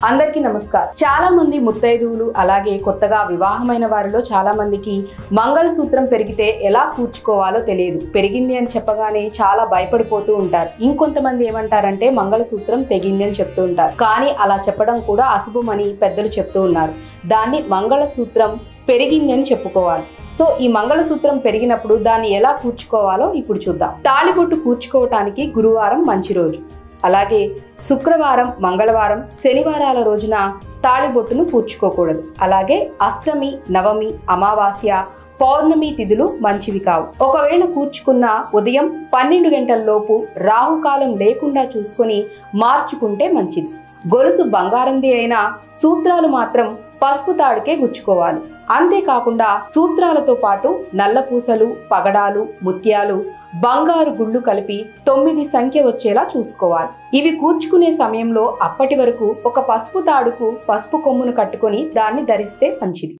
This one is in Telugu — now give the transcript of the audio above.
అందరికీ నమస్కారం. చాలా మంది ముత్తైదువులు అలాగే కొత్తగా వివాహమైన వారిలో చాలా మందికి మంగళసూత్రం పెరిగితే ఎలా కూర్చుకోవాలో తెలియదు. పెరిగింది అని చెప్పగానే చాలా భయపడిపోతూ ఉంటారు. ఇంకొంతమంది ఏమంటారంటే మంగళసూత్రం తెగింది అని చెప్తూ ఉంటారు. కానీ అలా చెప్పడం కూడా అశుభమని పెద్దలు చెప్తూ ఉన్నారు. దాన్ని మంగళసూత్రం పెరిగింది అని చెప్పుకోవాలి. సో ఈ మంగళసూత్రం పెరిగినప్పుడు దాన్ని ఎలా కూర్చుకోవాలో ఇప్పుడు చూద్దాం. తాళిబొట్టు కూర్చుకోవటానికి గురువారం మంచి రోజు. అలాగే శుక్రవారం, మంగళవారం, శనివారాల రోజున తాళిబొట్టును కూర్చుకోకూడదు. అలాగే అష్టమి, నవమి, అమావాస్య, పౌర్ణమి తిథులు మంచివి కావు. ఒకవేళ కూర్చుకున్న ఉదయం 12 గంటలలోపు రాహుకాలం లేకుండా చూసుకొని మార్చుకుంటే మంచిది. గొలుసు బంగారంది అయినా సూత్రాలు మాత్రం పసుపు తాడుకే గుచ్చుకోవాలి. అంతేకాకుండా సూత్రాలతో పాటు నల్ల పూసలు, పగడాలు, ముత్యాలు, బంగారు గుళ్ళు కలిపి 9 సంఖ్య వచ్చేలా చూసుకోవాలి. ఇవి కూర్చుకునే సమయంలో అప్పటి వరకు ఒక పసుపు తాడుకు పసుపు కొమ్మును కట్టుకొని దాన్ని ధరిస్తే మంచిది.